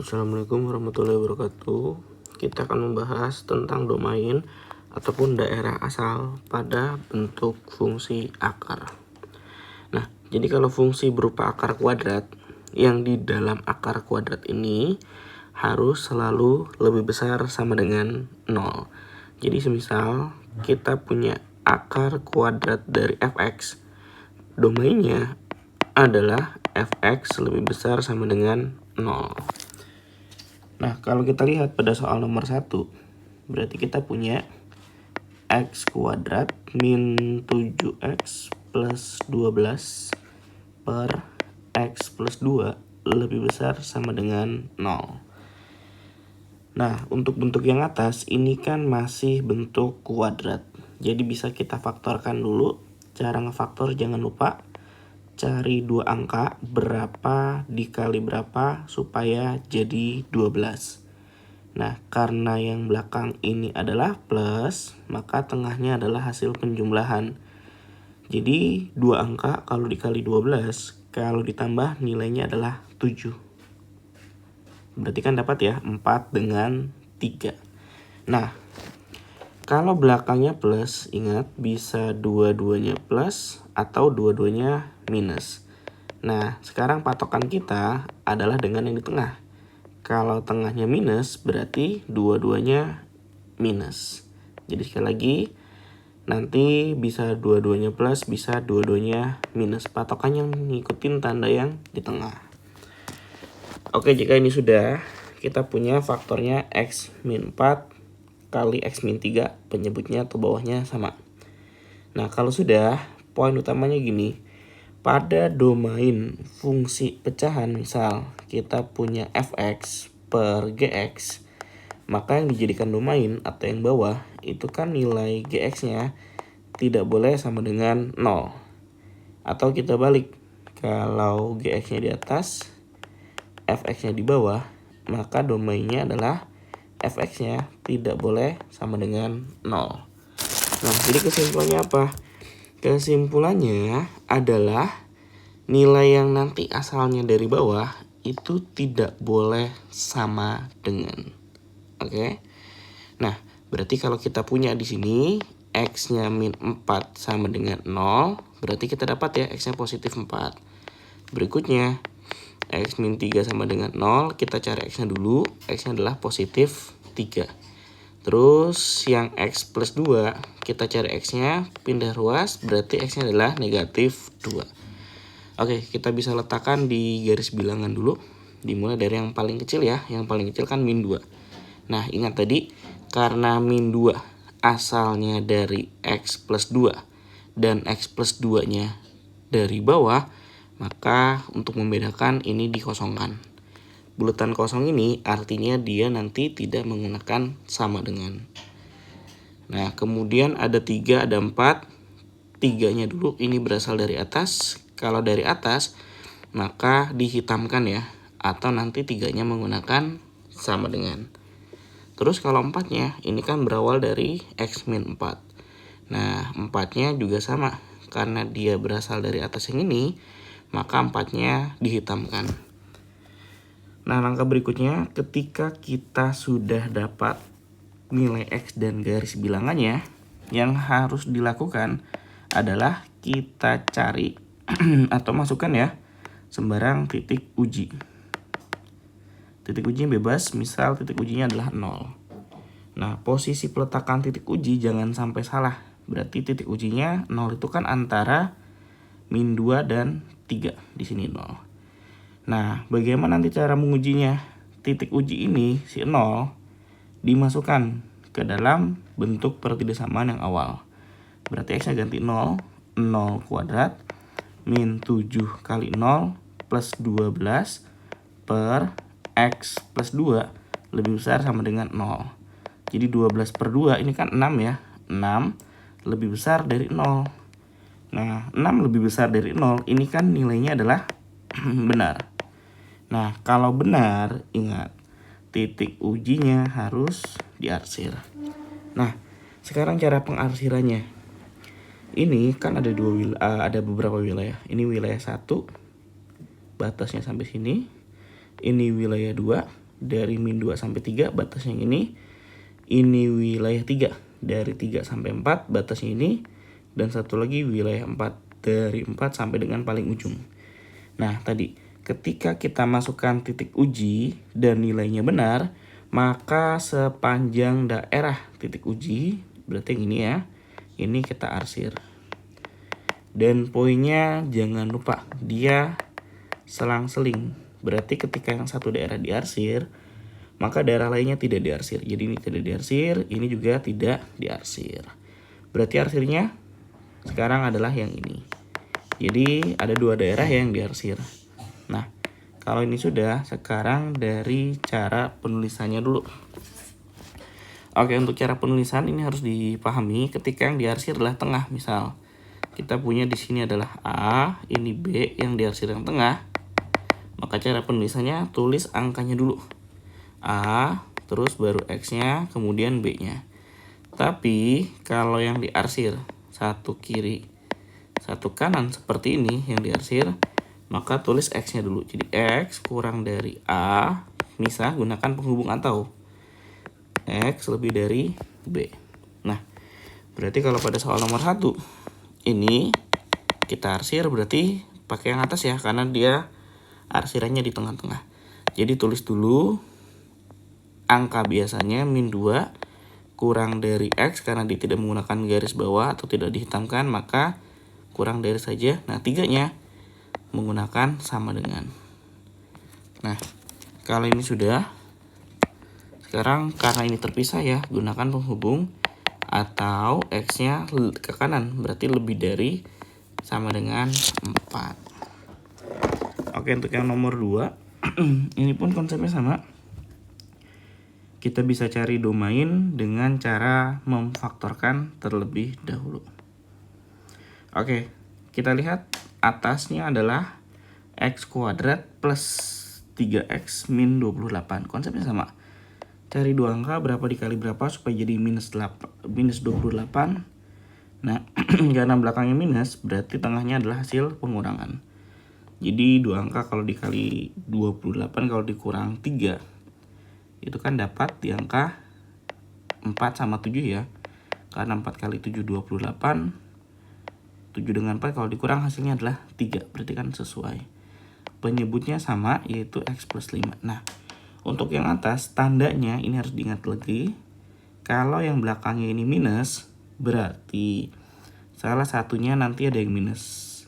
Assalamualaikum warahmatullahi wabarakatuh. Kita akan membahas tentang domain ataupun daerah asal pada bentuk fungsi akar. Nah, jadi kalau fungsi berupa akar kuadrat, yang di dalam akar kuadrat ini harus selalu lebih besar sama dengan 0. Jadi semisal kita punya akar kuadrat dari fx, domainnya adalah fx lebih besar sama dengan 0. Nah, kalau kita lihat pada soal nomor 1, berarti kita punya x kuadrat min 7x plus 12 per x plus 2 lebih besar sama dengan 0. Nah, untuk bentuk yang atas ini kan masih bentuk kuadrat. Jadi bisa kita faktorkan dulu. Cara ngefaktor jangan lupa cari dua angka berapa dikali berapa supaya jadi 12. Nah, karena yang belakang ini adalah plus, maka tengahnya adalah hasil penjumlahan. Jadi dua angka kalau dikali 12, kalau ditambah nilainya adalah 7. Berarti kan dapat ya 4 dengan 3. Nah, kalau belakangnya plus, ingat bisa dua-duanya plus atau dua-duanya minus. Nah, sekarang patokan kita adalah dengan yang di tengah. Kalau tengahnya minus, berarti dua-duanya minus. Jadi sekali lagi, nanti bisa dua-duanya plus, bisa dua-duanya minus. Patokan yang ngikutin tanda yang di tengah. Oke, jika ini sudah, kita punya faktornya x min 4 kali x min 3, penyebutnya atau bawahnya sama. Nah, kalau sudah, poin utamanya gini. Pada domain fungsi pecahan, misal kita punya fx per gx, maka yang dijadikan domain atau yang bawah itu kan nilai gx-nya tidak boleh sama dengan 0. Atau kita balik, kalau gx-nya di atas, fx-nya di bawah, maka domainnya adalah fx-nya tidak boleh sama dengan 0. Nah, jadi kesimpulannya apa? Kesimpulannya adalah nilai yang nanti asalnya dari bawah itu tidak boleh sama dengan. Oke. Nah, berarti kalau kita punya di sini x-nya min 4 sama dengan 0, berarti kita dapat ya x-nya positif 4. Berikutnya x min 3 sama dengan 0, kita cari x-nya dulu. X-nya adalah positif 3. Terus yang x plus 2, kita cari x-nya, pindah ruas, berarti x-nya adalah negatif 2. Oke, kita bisa letakkan di garis bilangan dulu. Dimulai dari yang paling kecil ya, yang paling kecil kan min 2. Nah, ingat tadi, karena min 2 asalnya dari x plus 2 dan x plus 2-nya dari bawah, maka untuk membedakan ini dikosongkan. Bulatan kosong ini artinya dia nanti tidak menggunakan sama dengan. Nah, kemudian ada 3, ada 4. 3-nya dulu ini berasal dari atas. Kalau dari atas, maka dihitamkan ya. Atau nanti 3-nya menggunakan sama dengan. Terus kalau 4-nya, ini kan berawal dari x min 4. Nah, 4-nya juga sama. Karena dia berasal dari atas yang ini, maka 4-nya dihitamkan. Nah, langkah berikutnya ketika kita sudah dapat nilai x dan garis bilangannya, yang harus dilakukan adalah kita cari atau masukkan ya sembarang titik uji. Titik ujinya bebas, misal titik ujinya adalah 0. Nah, posisi peletakan titik uji jangan sampai salah. Berarti titik ujinya 0 itu kan antara min 2 dan 3, di sini 0. Nah, bagaimana nanti cara mengujinya? Titik uji ini, si 0, dimasukkan ke dalam bentuk pertidaksamaan yang awal. Berarti x-nya ganti 0, 0 kuadrat, min 7 kali 0 plus 12 per x plus 2 lebih besar sama dengan 0. Jadi 12 per 2 ini kan 6 ya. 6 lebih besar dari 0. Nah, 6 lebih besar dari 0, ini kan nilainya adalah benar. Nah, kalau benar, ingat, titik ujinya harus diarsir. Nah, sekarang cara pengarsirannya. Ini kan ada beberapa wilayah. Ini wilayah 1, batasnya sampai sini. Ini wilayah 2, dari min 2 sampai 3 batasnya ini wilayah 3 dari 3 sampai 4 batasnya ini, dan satu lagi wilayah 4 dari 4 sampai dengan paling ujung. Nah tadi ketika kita masukkan titik uji dan nilainya benar, maka sepanjang daerah titik uji, berarti yang ini ya, ini kita arsir. Dan poinnya jangan lupa dia selang-seling. Berarti ketika yang satu daerah diarsir, maka daerah lainnya tidak diarsir. Jadi ini tidak diarsir, ini juga tidak diarsir. Berarti arsirnya sekarang adalah yang ini. Jadi ada dua daerah yang diarsir. Nah, kalau ini sudah, sekarang dari cara penulisannya dulu. Oke, untuk cara penulisan ini harus dipahami ketika yang diarsir adalah tengah. Misal kita punya di sini adalah A, ini B yang diarsir yang tengah. Maka cara penulisannya tulis angkanya dulu. A, terus baru X-nya, kemudian B-nya. Tapi kalau yang diarsir satu kiri, satu kanan seperti ini yang diarsir, maka tulis X-nya dulu. Jadi X kurang dari A, misal gunakan penghubung atau. X lebih dari B. Nah, berarti kalau pada soal nomor 1, ini kita arsir berarti pakai yang atas ya, karena dia arsirannya di tengah-tengah. Jadi tulis dulu angka biasanya min 2 kurang dari X, karena dia tidak menggunakan garis bawah atau tidak dihitamkan, maka kurang dari saja. Nah 3-nya menggunakan sama dengan. Nah kalau ini sudah, sekarang karena ini terpisah ya, gunakan penghubung atau X-nya ke kanan, berarti lebih dari sama dengan 4. Oke, untuk yang nomor 2 ini pun konsepnya sama. Kita bisa cari domain dengan cara memfaktorkan terlebih dahulu. Oke, kita lihat atasnya adalah X kuadrat plus 3X min 28. Konsepnya sama. Cari dua angka berapa dikali berapa supaya jadi minus 28. Nah, karena belakangnya minus, berarti tengahnya adalah hasil pengurangan. Jadi dua angka kalau dikali 28 kalau dikurang 3, itu kan dapat di angka 4 sama 7 ya. Karena 4 kali 7 28. 7 dengan 4 kalau dikurang hasilnya adalah 3. Berarti kan sesuai. Penyebutnya sama, yaitu X plus 5. Nah, untuk yang atas tandanya ini harus diingat lagi. Kalau yang belakangnya ini minus, berarti salah satunya nanti ada yang minus.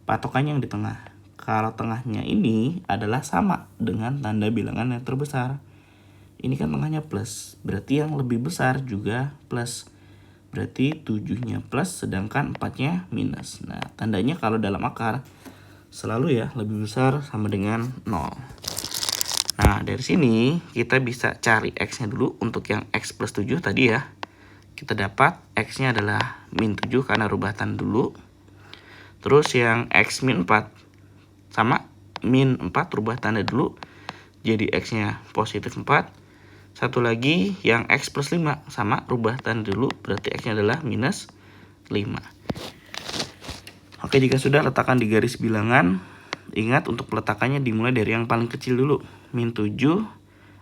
Patokannya yang di tengah. Kalau tengahnya ini adalah sama dengan tanda bilangan yang terbesar. Ini kan tengahnya plus, berarti yang lebih besar juga plus. Berarti 7-nya plus, sedangkan 4-nya minus. Nah, tandanya kalau dalam akar selalu ya lebih besar sama dengan 0. Nah, dari sini kita bisa cari X-nya dulu. Untuk yang X plus 7 tadi ya, kita dapat X-nya adalah min 7 karena rubah tanda dulu. Terus yang X min 4 sama min 4 rubah tanda dulu. Jadi X-nya positif 4. Satu lagi yang X plus 5 sama rubah tanda dulu, berarti X-nya adalah minus 5. Oke, jika sudah letakkan di garis bilangan. Ingat untuk peletakannya dimulai dari yang paling kecil dulu. Min 7,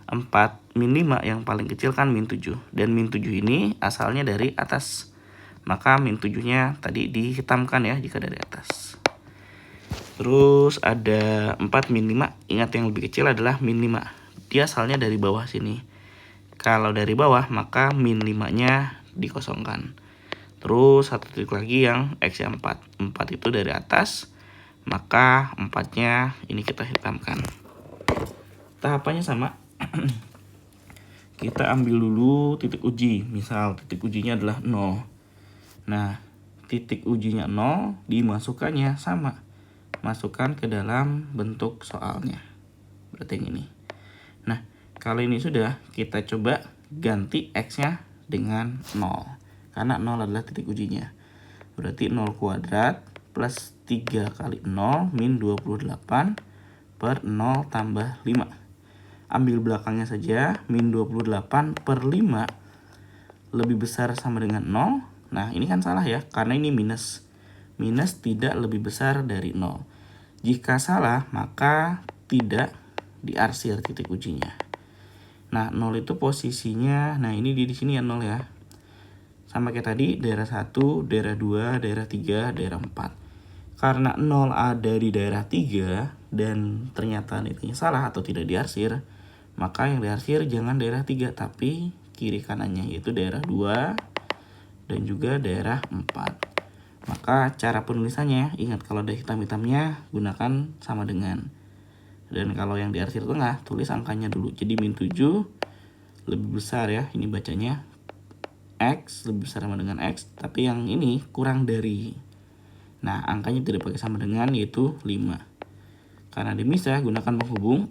4, min 5 yang paling kecil kan min 7. Dan min 7 ini asalnya dari atas. Maka min 7-nya tadi dihitamkan ya jika dari atas. Terus ada 4 min 5. Ingat yang lebih kecil adalah min 5. Dia asalnya dari bawah sini. Kalau dari bawah maka min 5-nya dikosongkan. Terus satu titik lagi yang X yang 4. 4 itu dari atas, maka 4-nya ini kita hitamkan. Tahapannya sama. Kita ambil dulu titik uji. Misal titik ujinya adalah 0. Nah, titik ujinya 0 dimasukkannya sama. Masukkan ke dalam bentuk soalnya. Berarti yang ini. Nah, kalau ini sudah, kita coba ganti X-nya dengan 0. Karena 0 adalah titik ujinya. Berarti 0 kuadrat plus 3 kali 0 min 28 per 0 tambah 5. Ambil belakangnya saja, min 28 per 5 lebih besar sama dengan 0. Nah, ini kan salah ya, karena ini minus. Minus tidak lebih besar dari 0. Jika salah, maka tidak diarsir titik ujinya. Nah, 0 itu posisinya, nah ini di sini ya 0 ya. Sama kayak tadi, daerah 1, daerah 2, daerah 3, daerah 4. Karena 0 ada di daerah 3 dan ternyata nilainya salah atau tidak diarsir, maka yang diarsir jangan daerah 3 tapi kiri kanannya, yaitu daerah 2 dan juga daerah 4. Maka cara penulisannya, ingat kalau ada hitam-hitamnya gunakan sama dengan. Dan kalau yang diarsir tengah, tulis angkanya dulu. Jadi min 7 lebih besar ya, ini bacanya X lebih besar sama dengan X, tapi yang ini kurang dari. Nah, angkanya tidak pakai sama dengan, yaitu 5. Karena dimisah, gunakan penghubung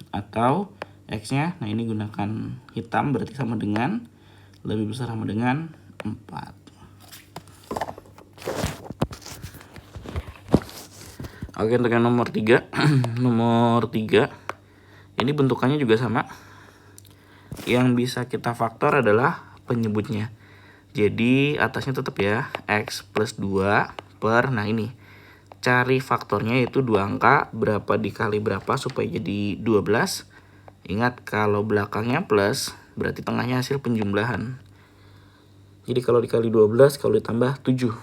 atau X-nya, nah ini gunakan hitam berarti sama dengan, lebih besar sama dengan 4. Oke, untuk yang nomor 3. Nomor 3 ini bentukannya juga sama. Yang bisa kita faktor adalah penyebutnya. Jadi atasnya tetap ya X plus 2 per, nah ini cari faktornya, yaitu 2 angka, berapa dikali berapa supaya jadi 12. Ingat kalau belakangnya plus berarti tengahnya hasil penjumlahan. Jadi kalau dikali 12, kalau ditambah 7,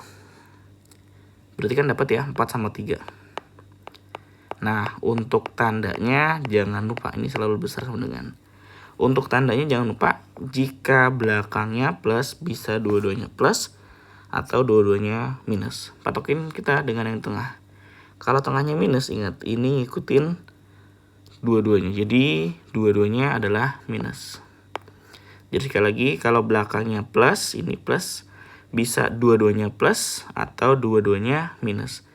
berarti kan dapat ya 4 sama 3. Nah, untuk tandanya jangan lupa ini selalu besar sama dengan. Untuk tandanya jangan lupa, jika belakangnya plus bisa dua-duanya plus atau dua-duanya minus. Patokin kita dengan yang tengah. Kalau tengahnya minus, ingat ini ikutin dua-duanya. Jadi dua-duanya adalah minus. Jadi sekali lagi, kalau belakangnya plus, ini plus, bisa dua-duanya plus atau dua-duanya minus.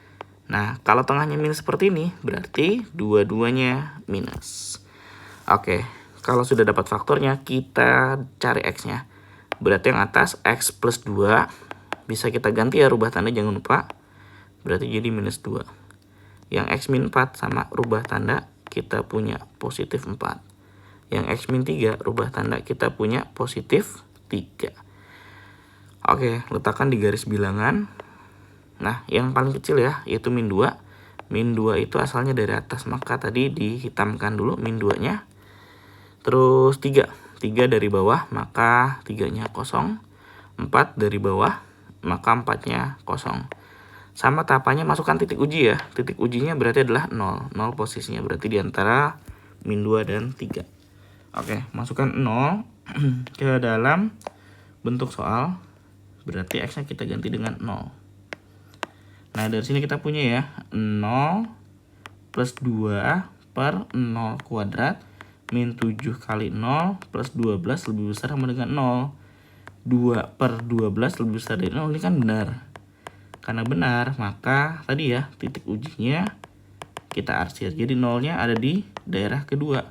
Nah, kalau tengahnya minus seperti ini, berarti dua-duanya minus. Oke, kalau sudah dapat faktornya, kita cari X-nya. Berarti yang atas X plus 2, bisa kita ganti ya, rubah tanda jangan lupa. Berarti jadi minus 2. Yang X min 4 sama rubah tanda, kita punya positif 4. Yang X min 3, rubah tanda, kita punya positif 3. Oke, letakkan di garis bilangan. Nah, yang paling kecil ya, yaitu min 2. Min 2 itu asalnya dari atas, maka tadi dihitamkan dulu min 2-nya. Terus 3. 3 dari bawah, maka 3-nya kosong. 4 dari bawah, maka 4-nya kosong. Sama tahapannya masukkan titik uji ya. Titik ujinya berarti adalah 0. 0 posisinya berarti di antara min 2 dan 3. Oke, masukkan 0 ke dalam bentuk soal. Berarti X-nya kita ganti dengan 0. Nah, dari sini kita punya ya 0 plus 2 per 0 kuadrat min 7 kali 0 plus 12 lebih besar sama dengan 0. 2 per 12 lebih besar dari 0, ini kan benar. Karena benar, maka tadi ya titik ujinya kita arsir. Jadi 0-nya ada di daerah kedua.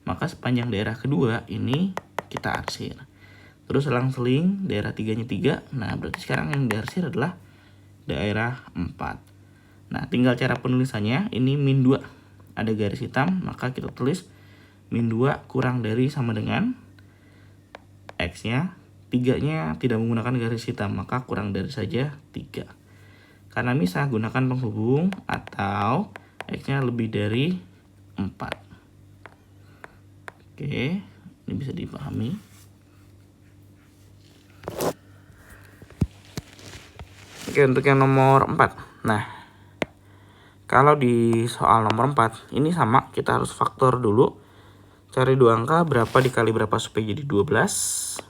Maka sepanjang daerah kedua ini kita arsir. Terus selang-seling daerah 3-nya 3. Nah, berarti sekarang yang diarsir adalah daerah 4. Nah, tinggal cara penulisannya, ini min 2. Ada garis hitam, maka kita tulis min 2 kurang dari sama dengan X-nya. 3-nya tidak menggunakan garis hitam, maka kurang dari saja 3. Karena misah, gunakan penghubung atau X-nya lebih dari 4. Oke, ini bisa dipahami. Oke, untuk yang nomor 4. Nah, kalau di soal nomor 4, ini sama, kita harus faktor dulu. Cari 2 angka, berapa dikali berapa supaya jadi 12.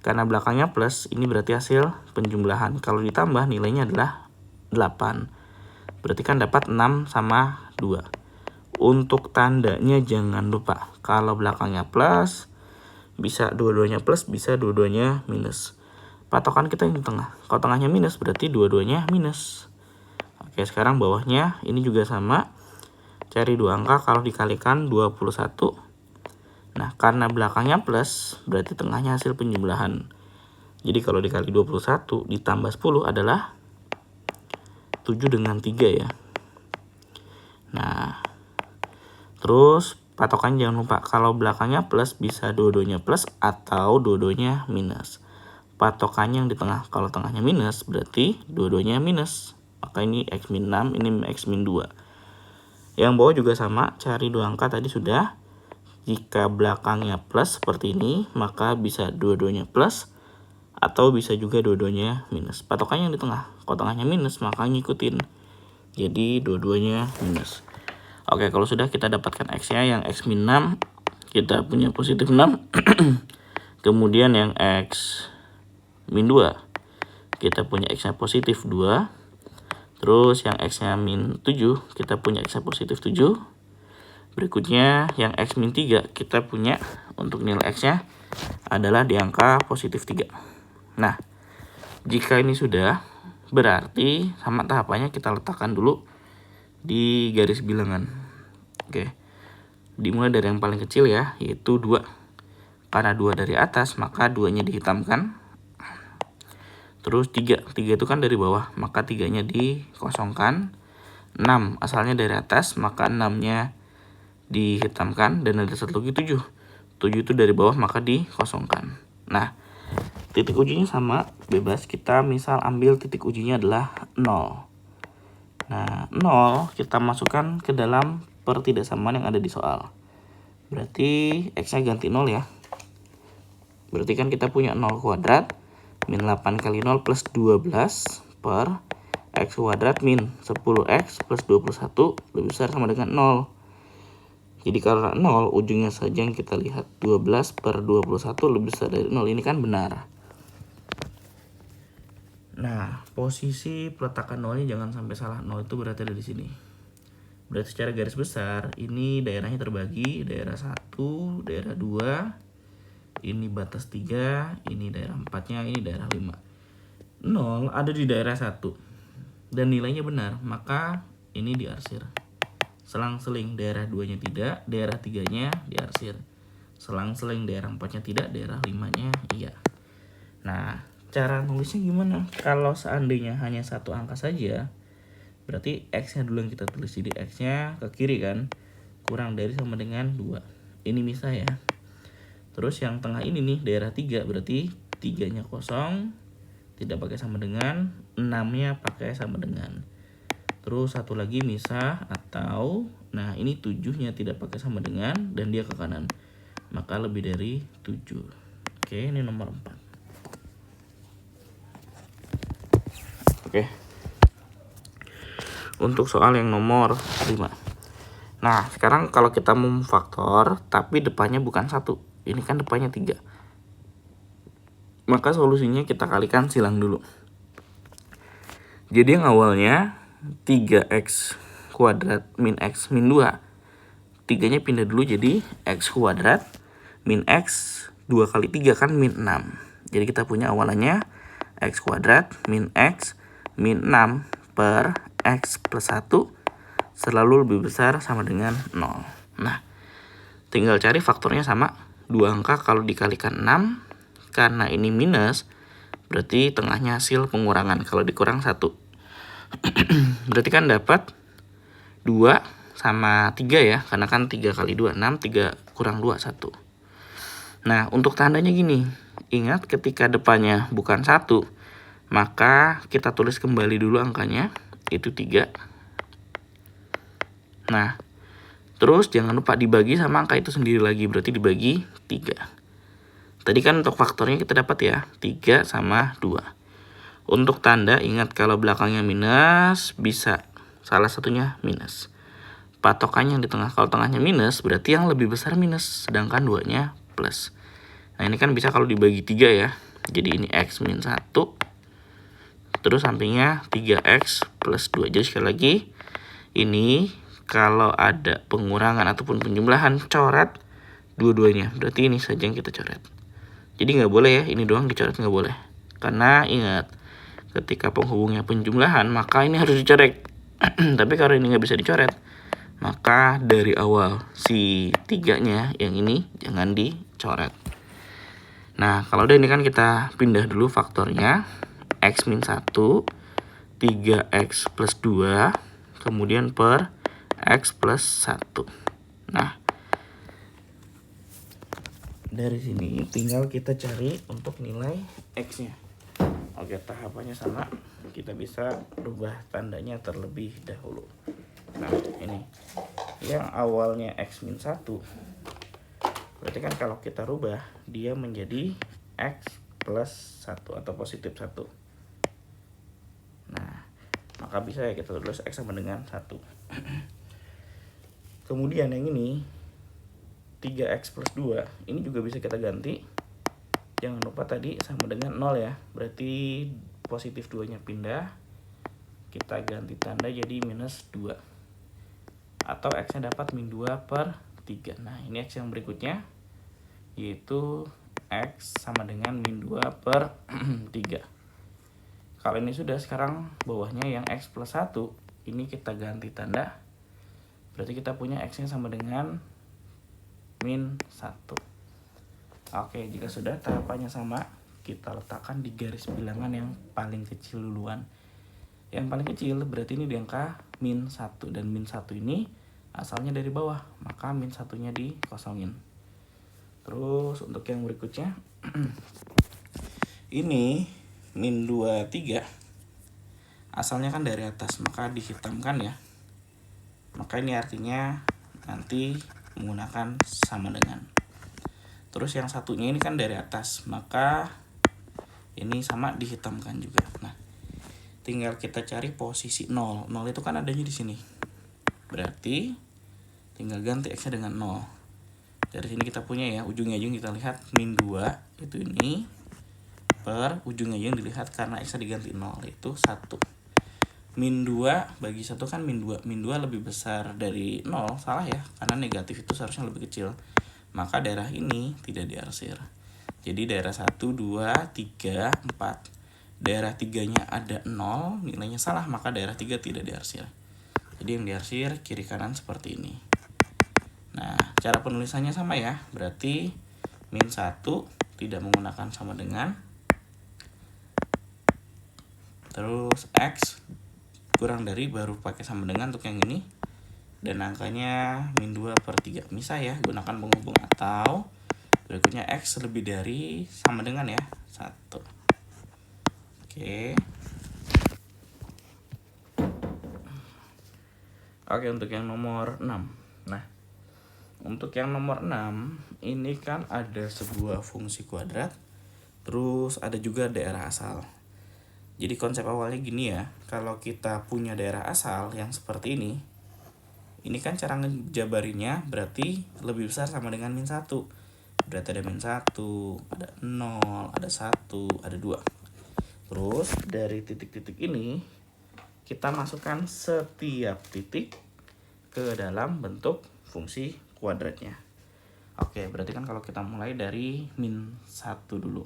Karena belakangnya plus, ini berarti hasil penjumlahan. Kalau ditambah, nilainya adalah 8. Berarti kan dapat 6 sama 2. Untuk tandanya jangan lupa, kalau belakangnya plus, bisa dua-duanya plus, bisa dua-duanya minus. Patokan kita yang di tengah. Kalau tengahnya minus berarti dua-duanya minus. Oke, sekarang bawahnya ini juga sama. Cari 2 angka, kalau dikalikan 21. Nah, karena belakangnya plus berarti tengahnya hasil penjumlahan. Jadi kalau dikali 21 ditambah 10 adalah 7 dengan 3 ya. Nah, terus patokan jangan lupa, kalau belakangnya plus bisa dua-duanya plus atau dua-duanya minus. Patokannya yang di tengah, kalau tengahnya minus berarti dua-duanya minus. Maka ini X min 6, ini X min 2. Yang bawah juga sama, cari 2 angka tadi sudah. Jika belakangnya plus seperti ini, maka bisa dua-duanya plus atau bisa juga dua-duanya minus. Patokannya yang di tengah. Kalau tengahnya minus, maka ngikutin. Jadi dua-duanya minus. Oke, kalau sudah kita dapatkan X-nya yang X min 6, kita punya positif 6. Kemudian yang X min 2, kita punya X-nya positif 2. Terus yang X-nya min 7, kita punya X-nya positif 7. Berikutnya yang X min 3, kita punya untuk nilai X-nya adalah di angka positif 3. Nah, jika ini sudah, berarti sama tahapannya kita letakkan dulu di garis bilangan. Oke, dimulai dari yang paling kecil ya, yaitu 2. Karena 2 dari atas, maka 2-nya dihitamkan. Terus 3 itu kan dari bawah, maka 3-nya dikosongkan. 6 asalnya dari atas, maka 6-nya dihitamkan. Dan ada satu lagi 7 itu dari bawah, maka dikosongkan. Nah, titik ujinya sama, bebas. Kita misal ambil titik ujinya adalah 0. Nah, 0 kita masukkan ke dalam pertidaksamaan yang ada di soal. Berarti X-nya ganti 0 ya. Berarti kan kita punya 0 kuadrat min 8 kali 0 plus 12 per X kuadrat min 10X plus 21 lebih besar sama dengan 0. Jadi karena 0, ujungnya saja yang kita lihat. 12 per 21 lebih besar dari 0. Ini kan benar. Nah, posisi peletakan 0-nya jangan sampai salah. 0 itu berarti ada di sini. Berarti secara garis besar, ini daerahnya terbagi. Daerah 1, daerah 2. Ini batas 3, ini daerah 4-nya, ini daerah 5. 0 ada di daerah 1. Dan nilainya benar, maka ini diarsir. Selang-seling daerah 2-nya tidak, daerah 3-nya diarsir. Selang-seling daerah 4-nya tidak, daerah 5-nya iya. Nah, cara nulisnya gimana? Kalau seandainya hanya satu angka saja, berarti X-nya dulu yang kita tulis. Jadi X-nya ke kiri kan, kurang dari sama dengan 2. Ini misal ya. Terus yang tengah ini nih, daerah 3, berarti 3-nya kosong, tidak pakai sama dengan, 6-nya pakai sama dengan. Terus satu lagi misah atau, nah ini 7-nya tidak pakai sama dengan dan dia ke kanan, maka lebih dari 7. Oke, ini nomor 4. Oke, untuk soal yang nomor 5. Nah, sekarang kalau kita mau faktor tapi depannya bukan 1, ini kan depannya 3, maka solusinya kita kalikan silang dulu. Jadi yang awalnya 3x kuadrat min x min 2, 3-nya pindah dulu jadi x kuadrat min x 2 kali 3 kan min 6. Jadi kita punya awalannya x kuadrat min x min 6 per x plus 1 selalu lebih besar sama dengan 0. Nah, tinggal cari faktornya sama. 2 angka kalau dikalikan 6, karena ini minus, berarti tengahnya hasil pengurangan. Kalau dikurang 1, berarti kan dapat 2 sama 3 ya. Karena kan 3 kali 2, 6, 3 kurang 2, 1. Nah, untuk tandanya gini. Ingat ketika depannya bukan 1, maka kita tulis kembali dulu angkanya. Itu 3. Nah, terus jangan lupa dibagi sama angka itu sendiri lagi. Berarti dibagi 3. Tadi kan untuk faktornya kita dapat ya, 3 sama 2. Untuk tanda, ingat kalau belakangnya minus, bisa salah satunya minus. Patokannya yang di tengah. Kalau tengahnya minus, berarti yang lebih besar minus, sedangkan 2-nya plus. Nah, ini kan bisa kalau dibagi 3 ya. Jadi ini X min 1. Terus sampingnya 3X plus 2. Jadi sekali lagi, ini kalau ada pengurangan ataupun penjumlahan, coret dua-duanya. Berarti ini saja yang kita coret. Jadi nggak boleh ya, ini doang dicoret, nggak boleh. Karena ingat, ketika penghubungnya penjumlahan, maka ini harus dicoret. Tapi kalau ini nggak bisa dicoret, maka dari awal si 3-nya yang ini jangan dicoret. Nah, kalau udah ini kan kita pindah dulu faktornya. X min 1, 3X plus 2, kemudian per X plus 1. Nah, dari sini tinggal kita cari untuk nilai X-nya. Oke, tahapannya sama. Kita bisa rubah tandanya terlebih dahulu. Nah, ini yang awalnya X min 1, Berarti kan kalau kita rubah, dia menjadi X plus 1 atau positif 1. Nah, maka bisa ya kita tulis X sama dengan 1. Kemudian yang ini 3X plus 2, ini juga bisa kita ganti. Jangan lupa tadi sama dengan 0 ya. Berarti positif 2-nya pindah. Kita ganti tanda jadi minus 2. Atau X-nya dapat min 2 per 3. Nah, ini X yang berikutnya, yaitu X sama dengan min 2 per 3. Kalau ini sudah, sekarang bawahnya yang X plus 1, ini kita ganti tanda. Berarti kita punya X-nya sama dengan min 1. Oke, jika sudah tahapannya sama, kita letakkan di garis bilangan yang paling kecil duluan. Yang paling kecil berarti ini di angka min 1. Dan min 1 ini asalnya dari bawah, maka min 1-nya dikosongin. Terus untuk yang berikutnya, ini min 2, 3. Asalnya kan dari atas, maka dihitamkan ya. Maka ini artinya nanti menggunakan sama dengan. Terus yang satunya ini kan dari atas, maka ini sama dihitamkan juga. Nah, tinggal kita cari posisi 0. 0 itu kan adanya di sini. Berarti tinggal ganti X-nya dengan 0. Dari sini kita punya ya, ujungnya aja kita lihat min 2 itu ini per ujungnya aja dilihat karena X-nya diganti 0 itu 1. Min 2 bagi 1 kan min 2. Min 2 lebih besar dari 0, salah ya, karena negatif itu seharusnya lebih kecil. Maka daerah ini tidak diarsir. Jadi daerah 1, 2, 3, 4. Daerah 3-nya ada 0, nilainya salah, maka daerah 3 tidak diarsir. Jadi yang diarsir kiri kanan seperti ini. Nah, cara penulisannya sama ya. Berarti min 1 tidak menggunakan sama dengan. Terus X kurang dari baru pakai sama dengan untuk yang ini. Dan angkanya min 2 per 3. Bisa ya, gunakan penghubung atau berikutnya X lebih dari sama dengan ya, 1. Oke, untuk yang nomor 6. Nah, untuk yang nomor 6, ini kan ada sebuah fungsi kuadrat, terus ada juga daerah asal. Jadi konsep awalnya gini ya, kalau kita punya daerah asal yang seperti ini kan cara ngejabarinya berarti lebih besar sama dengan min 1. Berarti ada min 1, ada 0, ada 1, ada 2. Terus dari titik-titik ini kita masukkan setiap titik ke dalam bentuk fungsi kuadratnya. Oke, berarti kan kalau kita mulai dari min 1 dulu.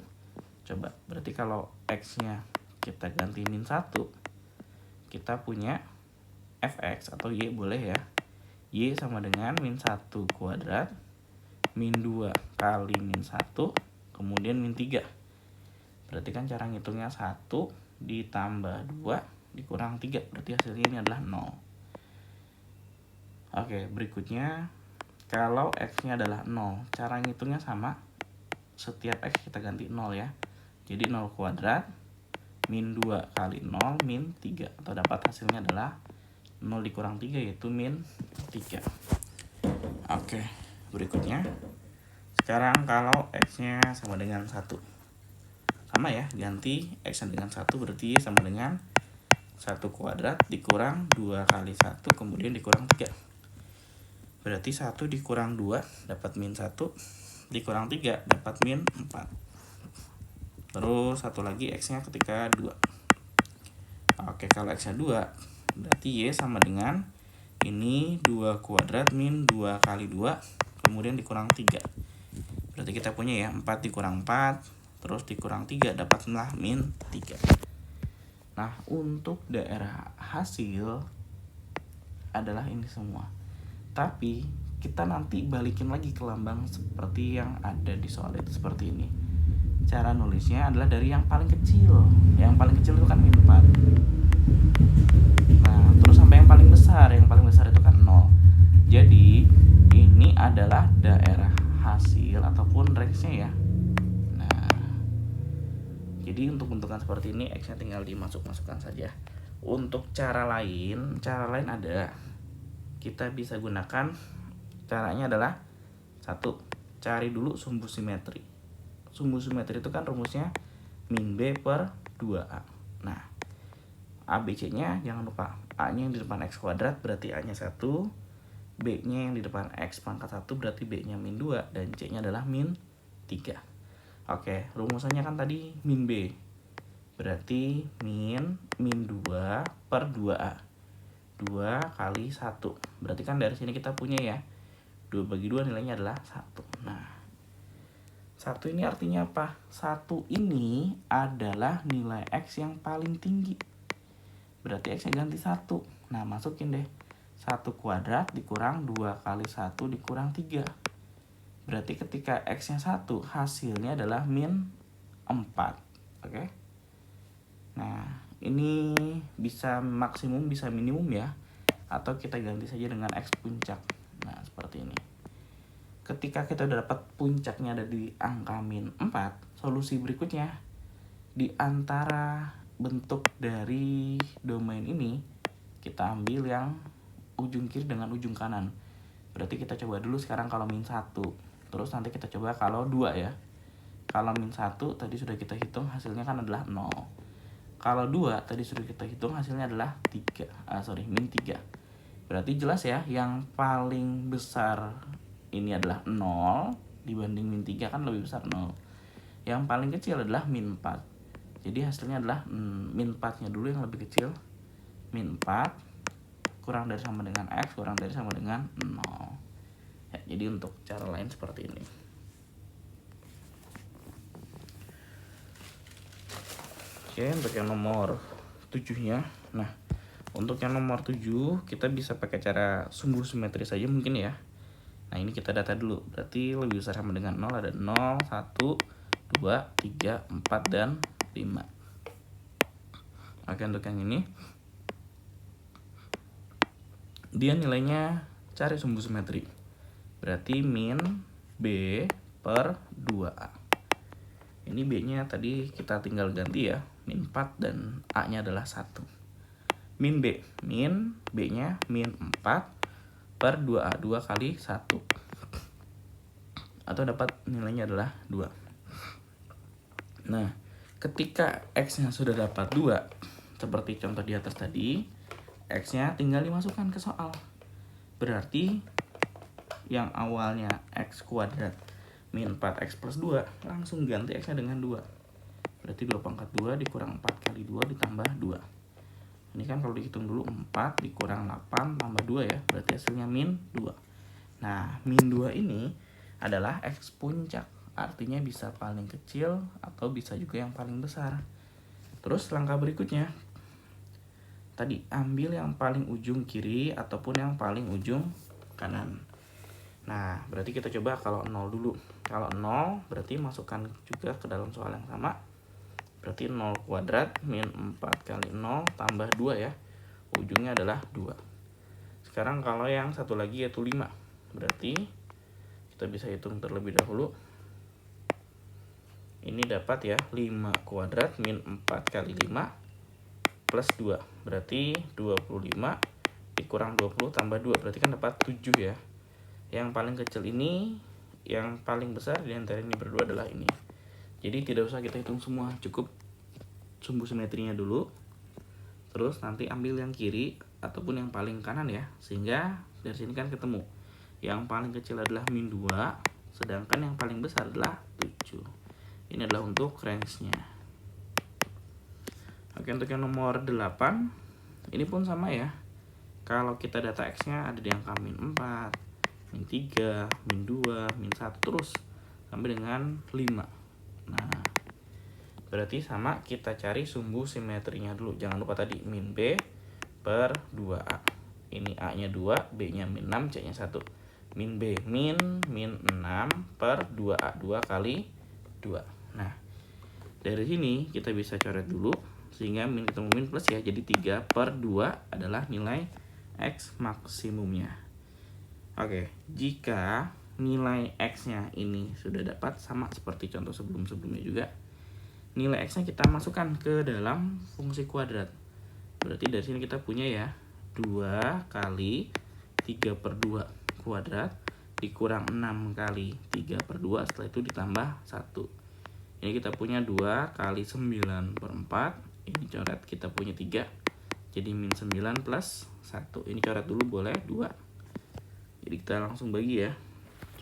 Coba, berarti kalau X-nya kita ganti min 1, kita punya fx atau y boleh ya. Y sama dengan min 1 kuadrat min 2 kali min 1 kemudian min 3. Berarti kan cara ngitungnya 1 ditambah 2 dikurang 3. Berarti hasilnya ini adalah 0. Oke, berikutnya kalau X-nya adalah 0, cara ngitungnya sama. Setiap X kita ganti 0 ya. Jadi 0 kuadrat min 2 kali 0 min 3. Atau dapat hasilnya adalah 0 dikurang 3 yaitu min 3. Oke, berikutnya sekarang kalau X-nya sama dengan 1. Sama ya, ganti X dengan 1 berarti Y sama dengan 1 kuadrat dikurang 2 kali 1 kemudian dikurang 3. Berarti 1 dikurang 2 dapat min 1 dikurang 3 dapat min 4. Terus satu lagi X-nya ketika 2. Oke, kalau X-nya 2 berarti Y sama dengan ini 2 kuadrat min 2 kali 2 kemudian dikurang 3. Berarti kita punya ya 4 dikurang 4 terus dikurang 3 dapatlah min 3. Nah, untuk daerah hasil adalah ini semua. Tapi kita nanti balikin lagi ke lambang seperti yang ada di soal itu seperti ini. Cara nulisnya adalah dari yang paling kecil. Yang paling kecil itu kan min 4. Nah, terus sampai yang paling besar. Yang paling besar itu kan 0. Jadi, ini adalah daerah hasil ataupun range-nya ya. Jadi untuk bentukan seperti ini X-nya tinggal dimasukkan saja. Untuk cara lain ada. Kita bisa gunakan caranya adalah 1. cari dulu sumbu simetri. Sumbu simetri itu kan rumusnya min B per 2A. Nah, ABC-nya jangan lupa, A-nya yang di depan X kuadrat berarti A-nya 1, B-nya yang di depan X pangkat 1 berarti B-nya min 2, dan C-nya adalah min 3. Oke, rumusannya kan tadi min B, berarti min 2 per 2A. 2 kali 1, berarti kan dari sini kita punya ya, 2 bagi 2 nilainya adalah 1. Nah, 1 ini artinya apa? 1 ini adalah nilai X yang paling tinggi. Berarti X-nya ganti 1. Nah, masukin deh. 1 kuadrat dikurang 2 kali 1 dikurang 3. Berarti ketika X-nya 1, hasilnya adalah min 4. Oke? Nah, ini bisa maksimum, bisa minimum ya. Atau kita ganti saja dengan X puncak. Nah, seperti ini. Ketika kita udah dapat puncaknya ada di angka min 4, solusi berikutnya di antara bentuk dari domain ini, kita ambil yang ujung kiri dengan ujung kanan. Berarti kita coba dulu sekarang kalau min 1. Terus nanti kita coba kalau 2 ya. Kalau min 1 tadi sudah kita hitung, hasilnya kan adalah 0. Kalau 2 tadi sudah kita hitung, hasilnya adalah min 3. Berarti jelas ya, yang paling besar ini adalah 0 dibanding min 3 kan lebih besar 0. Yang paling kecil adalah min 4. Jadi hasilnya adalah min 4-nya dulu yang lebih kecil. Min 4 kurang dari sama dengan X kurang dari sama dengan 0. Ya, jadi untuk cara lain seperti ini. Oke, untuk yang nomor 7-nya. Nah, untuk yang nomor 7 kita bisa pakai cara sumbu simetri saja mungkin ya. Nah, ini kita data dulu. Berarti lebih besar sama dengan 0 ada 0, 1, 2, 3, 4, dan 5. Oke, untuk yang ini dia nilainya cari sumbu simetri. Berarti min B per 2A. Ini B-nya tadi kita tinggal ganti ya, min 4 dan A-nya adalah 1. Min B, min B-nya min 4 per 2A, 2 kali 1. Atau dapat nilainya adalah 2. Nah, ketika X-nya sudah dapat 2, seperti contoh di atas tadi, X-nya tinggal dimasukkan ke soal. Berarti yang awalnya X kuadrat min 4X plus 2, langsung ganti X-nya dengan 2. Berarti 2 pangkat 2 dikurang 4 kali 2 ditambah 2. Ini kan kalau dihitung dulu 4 dikurang 8 tambah 2 ya, berarti hasilnya min 2. Nah, min 2 ini adalah X puncak, artinya bisa paling kecil atau bisa juga yang paling besar. Terus langkah berikutnya, tadi ambil yang paling ujung kiri ataupun yang paling ujung kanan. Nah, berarti kita coba kalau 0 dulu. Kalau 0 berarti masukkan juga ke dalam soal yang sama. Berarti 0 kuadrat min 4 kali 0 tambah 2 ya. Ujungnya adalah 2. Sekarang kalau yang satu lagi yaitu 5. Berarti kita bisa hitung terlebih dahulu. Ini dapat ya 5 kuadrat min 4 kali 5 plus 2. Berarti 25 dikurang 20 tambah 2. Berarti kan dapat 7 ya. Yang paling kecil ini, yang paling besar di antara ini berdua adalah ini. Jadi tidak usah kita hitung semua, cukup sumbu simetrinya dulu. Terus nanti ambil yang kiri ataupun yang paling kanan ya. Sehingga dari sini kan ketemu. Yang paling kecil adalah min 2, sedangkan yang paling besar adalah 7. Ini adalah untuk range-nya. Oke, untuk yang nomor 8, ini pun sama ya. Kalau kita data X-nya ada di angka min 4, min 3, min 2, min 1, terus sampai dengan 5. Nah, berarti sama, kita cari sumbu simetrinya dulu. Jangan lupa tadi min B per 2A. Ini A-nya 2, B-nya min 6, C-nya 1. Min B, min 6 per 2A, 2 kali 2. Nah, dari sini kita bisa coret dulu, sehingga min ketemu min plus ya. Jadi 3 per 2 adalah nilai X maksimumnya. Oke, jika nilai X-nya ini sudah dapat, sama seperti contoh sebelum-sebelumnya juga, nilai X-nya kita masukkan ke dalam fungsi kuadrat. Berarti dari sini kita punya ya 2 kali 3 per 2 kuadrat dikurang 6 kali 3/2, setelah itu ditambah 1. Ini kita punya 2 kali 9/4. Ini coret kita punya 3. Jadi min 9 plus 1. Ini coret dulu boleh 2. Jadi kita langsung bagi ya.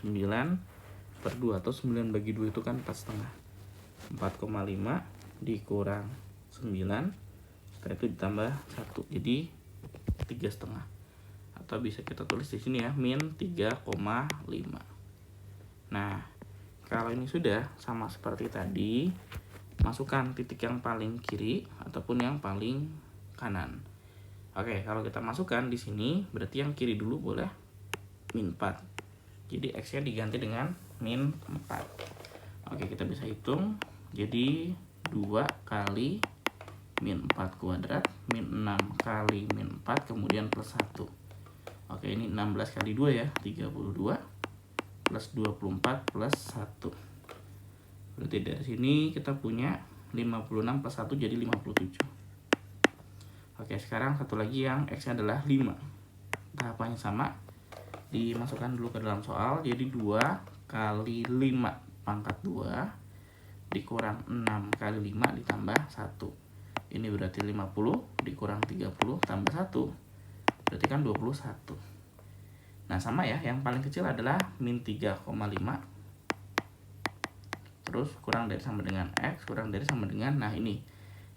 9/2 atau 9 bagi 2 itu kan 4,5. 4,5 dikurang 9. Setelah itu ditambah 1. Jadi 3,5. Atau bisa kita tulis di sini ya, min 3,5. Nah, kalau ini sudah sama seperti tadi, masukkan titik yang paling kiri ataupun yang paling kanan. Oke, kalau kita masukkan di sini, berarti yang kiri dulu boleh min 4. Jadi X-nya diganti dengan min 4. Oke, kita bisa hitung. Jadi 2 kali min 4 kuadrat, min 6 kali min 4, kemudian plus 1. Oke, ini 16 kali 2 ya, 32 plus 24 plus 1. Berarti dari sini kita punya 56 plus 1 jadi 57. Oke, sekarang satu lagi yang X-nya adalah 5. Tahapannya sama. Dimasukkan dulu ke dalam soal. Jadi 2 kali 5 pangkat 2 dikurang 6 kali 5 ditambah 1. Ini berarti 50 dikurang 30 tambah 1. Berarti kan 21. Nah, sama ya, yang paling kecil adalah min 3,5. Terus kurang dari sama dengan X, kurang dari sama dengan, nah ini.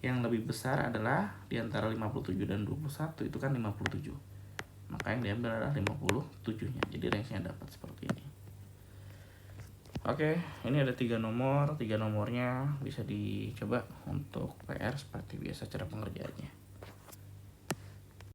Yang lebih besar adalah di antara 57 dan 21, itu kan 57. Maka yang diambil adalah 57-nya. Jadi range-nya dapat seperti ini. Oke, ini ada 3 nomor. 3 nomornya bisa dicoba untuk PR seperti biasa cara pengerjaannya.